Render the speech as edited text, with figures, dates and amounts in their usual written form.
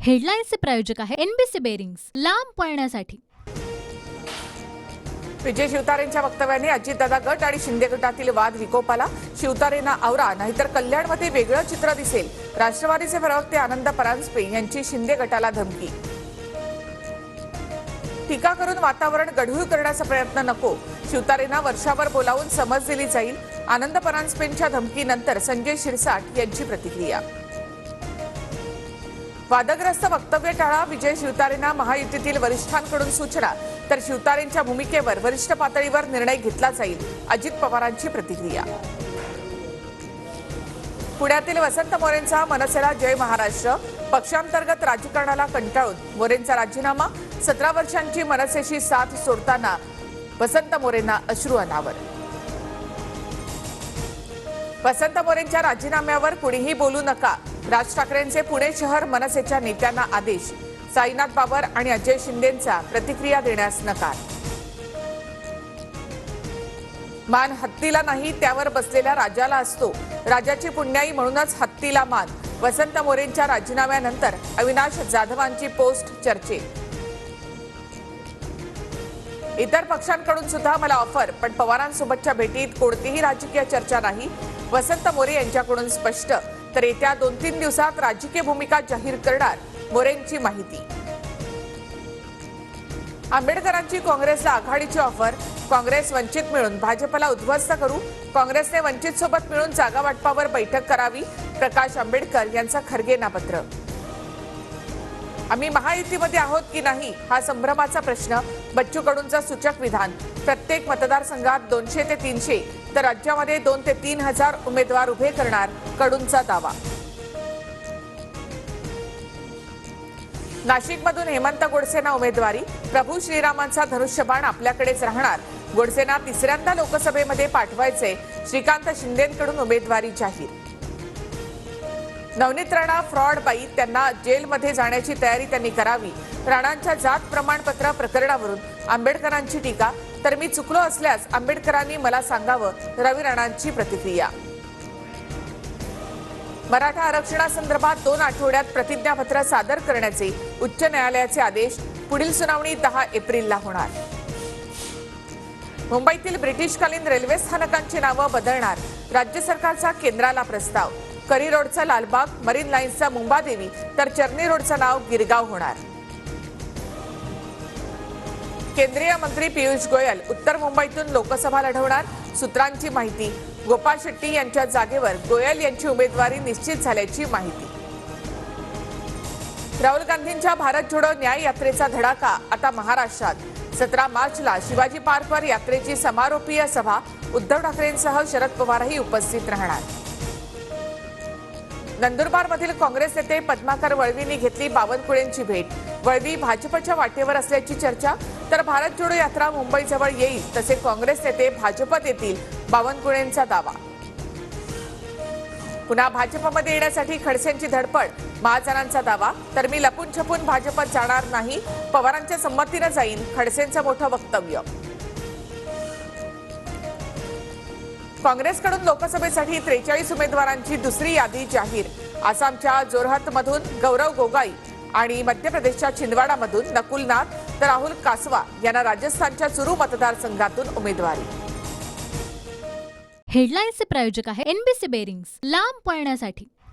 हेडलाईन्सचे प्रायोजक आहे NBC bearings, लांब पळण्यासाठी। विजय शिवतारेंच्या वक्तव्याने अजितदादा गट आणि शिंदे गटातील वाद विकोपाला। शिवतारेंना आवरा नाहीतर कल्याणमध्ये वेगळं चित्र दिसेल। राष्ट्रवादीचे प्रवक्ते आनंद परांजपे यांची शिंदे गटाला धमकी। टीका करून वातावरण गढूळ करण्याचा प्रयत्न नको। शिवतारेंना वर्षावर बोलावून समज दिली जाईल। आनंद परांजपेंच्या धमकीनंतर संजय शिरसाट यांची प्रतिक्रिया। वादग्रस्त वक्तव्य टाळा, विजय शिवतारेंना महायुतीतील वरिष्ठांकडून सूचना। तर शिवतारेंच्या भूमिकेवर वरिष्ठ पातळीवर निर्णय घेतला जाईल, अजित पवारांची प्रतिक्रिया। पुण्यातील वसंत मोरेंचा मनसेला जय महाराष्ट्र। पक्षांतर्गत राजकारणाला कंटाळून मोरेंचा राजीनामा। 17 वर्षांची मनसेशी साथ सोडताना वसंत मोरेंना अश्रू अनावर। वसंत मोरेंच्या राजीनाम्यावर कुणीही बोलू नका, राज ठाकरेंचे पुणे शहर मनसेच्या नेत्यांना आदेश। साईनाथ बाबर आणि अजय शिंदेंचा प्रतिक्रिया देण्यास नकार। मान हत्तीला नाही त्यावर बसलेल्या राजाला असतो, राजाची पुण्याई म्हणूनच हत्तीला मान। वसंत मोरेंच्या राजीनाम्यानंतर अविनाश जाधवांची पोस्ट चर्चेत। इतर पक्षांकडून सुद्धा मला ऑफर, पण पवारांसोबतच्या भेटीत कोणतीही राजकीय चर्चा नाही, वसंत मोरे यांच्याकडून स्पष्ट। तर येत्या 2-3 दिवसात राजकीय भूमिका जाहीर करणार, मोरेंची माहिती। आंबेडकरांची काँग्रेसला आघाडीची ऑफर। काँग्रेस वंचित मिळून भाजपला उद्ध्वस्त करू। काँग्रेसने वंचित सोबत मिळून जागा वाटपावर बैठक करावी, प्रकाश आंबेडकर यांचा खरगेंना पत्र। आम्ही महायुतीमध्ये आहोत की नाही हा संभ्रमाचा प्रश्न, बच्चू कडूंचा सूचक विधान। प्रत्येक मतदारसंघात 200 ते 300 तर राज्यामध्ये 2 ते 3 हजार उमेदवार उभे करणार, कडूंचा दावा। नाशिकमधून हेमंत गोडसेंना उमेदवारी। प्रभू श्रीरामांचा धनुष्यबाण आपल्याकडेच राहणार, गोडसेंना तिसऱ्यांदा लोकसभेमध्ये पाठवायचे। श्रीकांत शिंदेंकडून उमेदवारी जाहीर। नवनीत राणा फ्रॉड बाई, त्यांना जेलमध्ये जाण्याची तयारी त्यांनी करावी। राणांच्या जात प्रमाणपत्र प्रकरणावरून आंबेडकरांची टीका। तर मी चुकलो असल्यास आंबेडकरांनी मला सांगावं, रवी राणांची प्रतिक्रिया। मराठा आरक्षणासंदर्भात 2 आठवड्यात प्रतिज्ञापत्र सादर करण्याचे उच्च न्यायालयाचे आदेश। पुढील सुनावणी 10 एप्रिलला होणार। मुंबईतील ब्रिटिशकालीन रेल्वे स्थानकांची नावं बदलणार, राज्य सरकारचा केंद्राला प्रस्ताव। करी रोडचा लालबाग, मरीन लाईन्सचा मुंबादेवी तर चर्नी रोडचं नाव गिरगाव होणार। केंद्रीय मंत्री पियुष गोयल उत्तर मुंबईतून लोकसभा लढवणार, सूत्रांची माहिती। गोपाळ शेट्टी यांच्या जागेवर गोयल यांची उमेदवारी निश्चित झाल्याची माहिती। राहुल गांधींच्या भारत जोडो न्याय यात्रेचा धडाका आता महाराष्ट्रात। 17 मार्चला शिवाजी पार्कवर यात्रेची समारोपीय सभा। उद्धव ठाकरेंसह शरद पवारही उपस्थित राहणार। नंदुरबारमधील काँग्रेस नेते पद्माकर वळवींनी घेतली बावनकुळेंची भेट। वळवी भाजपच्या वाटेवर असल्याची चर्चा। तर भारत जोडो यात्रा मुंबईजवळ येईल तसे काँग्रेस नेते भाजपत येतील, बावनकुळेंचा दावा। पुन्हा भाजपमध्ये येण्यासाठी खडसेंची धडपड, महाजनांचा दावा। तर मी लपून छपून भाजपत जाणार नाही, पवारांच्या संमतीने जाईन, खडसेंचं मोठं वक्तव्य। काँग्रेसकडून लोकसभेसाठी 43 उमेदवारांची दुसरी यादी जाहीर। आसामच्या जोरहटमधून गौरव गोगाई आणि मध्य प्रदेशच्या छिंदवाडामधून नकुल नाथ तर राहुल कासवा यांना राजस्थानच्या चुरू मतदारसंघातून उमेदवारी। हेडलाईन्सचे प्रायोजक आहे एनबीसी बेरिंग्स, लांब पळण्यासाठी।